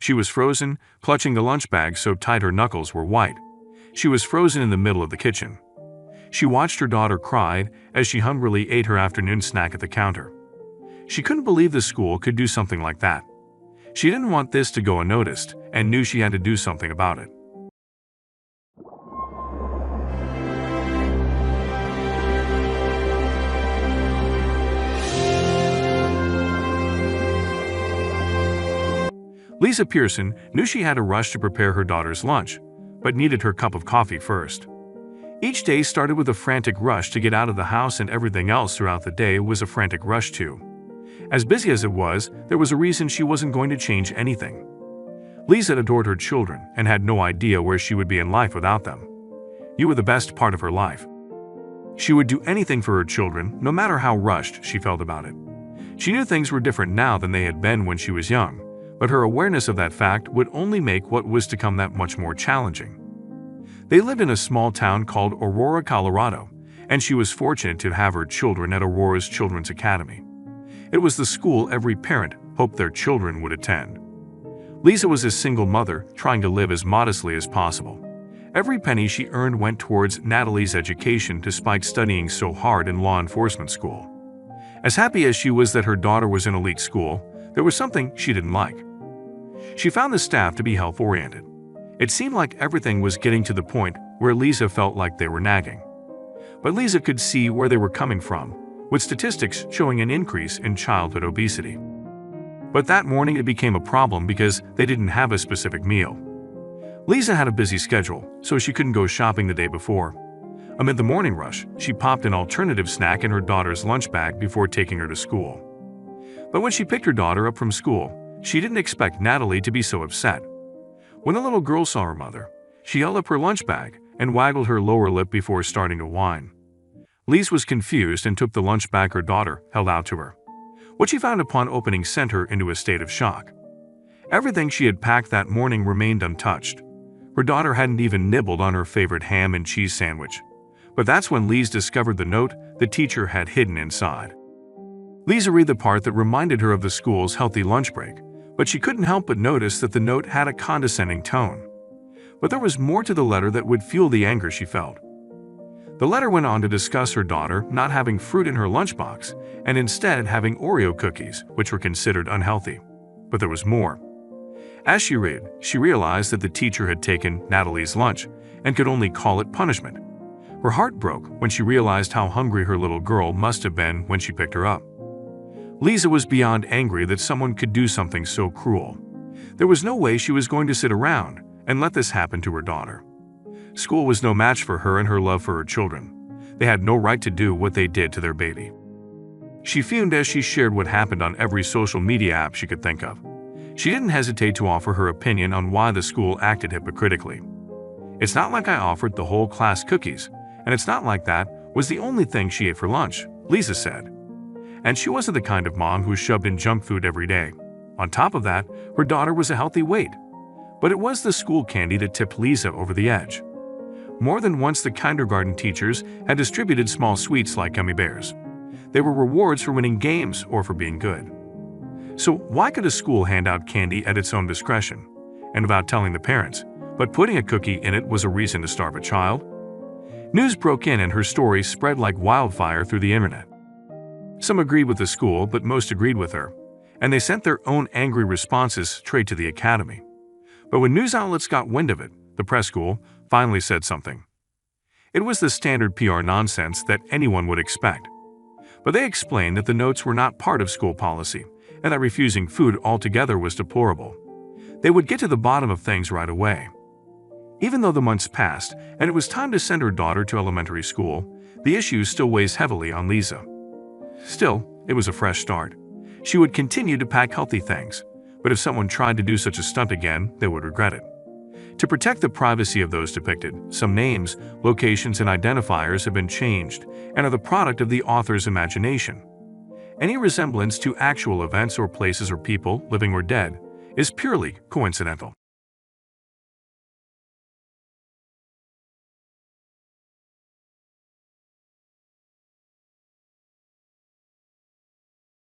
She was frozen, clutching the lunch bag so tight her knuckles were white. She was frozen in the middle of the kitchen. She watched her daughter cry as she hungrily ate her afternoon snack at the counter. She couldn't believe the school could do something like that. She didn't want this to go unnoticed and knew she had to do something about it. Lisa Pearson knew she had to rush to prepare her daughter's lunch, but needed her cup of coffee first. Each day started with a frantic rush to get out of the house, and everything else throughout the day was a frantic rush too. As busy as it was, there was a reason she wasn't going to change anything. Lisa adored her children and had no idea where she would be in life without them. You were the best part of her life. She would do anything for her children, no matter how rushed she felt about it. She knew things were different now than they had been when she was young, but her awareness of that fact would only make what was to come that much more challenging. They lived in a small town called Aurora, Colorado, and she was fortunate to have her children at Aurora's Children's Academy. It was the school every parent hoped their children would attend. Lisa was a single mother trying to live as modestly as possible. Every penny she earned went towards Natalie's education despite studying so hard in law enforcement school. As happy as she was that her daughter was in elite school, there was something she didn't like. She found the staff to be health-oriented. It seemed like everything was getting to the point where Lisa felt like they were nagging. But Lisa could see where they were coming from, with statistics showing an increase in childhood obesity. But that morning it became a problem because they didn't have a specific meal. Lisa had a busy schedule, so she couldn't go shopping the day before. Amid the morning rush, she popped an alternative snack in her daughter's lunch bag before taking her to school. But when she picked her daughter up from school, she didn't expect Natalie to be so upset. When the little girl saw her mother, she held up her lunch bag and waggled her lower lip before starting to whine. Lisa was confused and took the lunch bag her daughter held out to her. What she found upon opening sent her into a state of shock. Everything she had packed that morning remained untouched. Her daughter hadn't even nibbled on her favorite ham and cheese sandwich. But that's when Lisa discovered the note the teacher had hidden inside. Lisa read the part that reminded her of the school's healthy lunch break, but she couldn't help but notice that the note had a condescending tone. But there was more to the letter that would fuel the anger she felt. The letter went on to discuss her daughter not having fruit in her lunchbox and instead having Oreo cookies, which were considered unhealthy. But there was more. As she read, she realized that the teacher had taken Natalie's lunch and could only call it punishment. Her heart broke when she realized how hungry her little girl must have been when she picked her up. Lisa was beyond angry that someone could do something so cruel. There was no way she was going to sit around and let this happen to her daughter. School was no match for her and her love for her children. They had no right to do what they did to their baby. She fumed as she shared what happened on every social media app she could think of. She didn't hesitate to offer her opinion on why the school acted hypocritically. It's not like I offered the whole class cookies, and it's not like that was the only thing she ate for lunch, Lisa said. And she wasn't the kind of mom who shoved in junk food every day. On top of that, her daughter was a healthy weight. But it was the school candy that tipped Lisa over the edge. More than once, the kindergarten teachers had distributed small sweets like gummy bears. They were rewards for winning games or for being good. So why could a school hand out candy at its own discretion, and without telling the parents, but putting a cookie in it was a reason to starve a child? News broke in and her story spread like wildfire through the internet. Some agreed with the school, but most agreed with her, and they sent their own angry responses straight to the academy. But when news outlets got wind of it, the press school finally said something. It was the standard PR nonsense that anyone would expect. But they explained that the notes were not part of school policy, and that refusing food altogether was deplorable. They would get to the bottom of things right away. Even though the months passed and it was time to send her daughter to elementary school, the issue still weighs heavily on Lisa. Still, it was a fresh start. She would continue to pack healthy things, but if someone tried to do such a stunt again, they would regret it. To protect the privacy of those depicted, some names, locations, and identifiers have been changed and are the product of the author's imagination. Any resemblance to actual events or places or people, living or dead, is purely coincidental.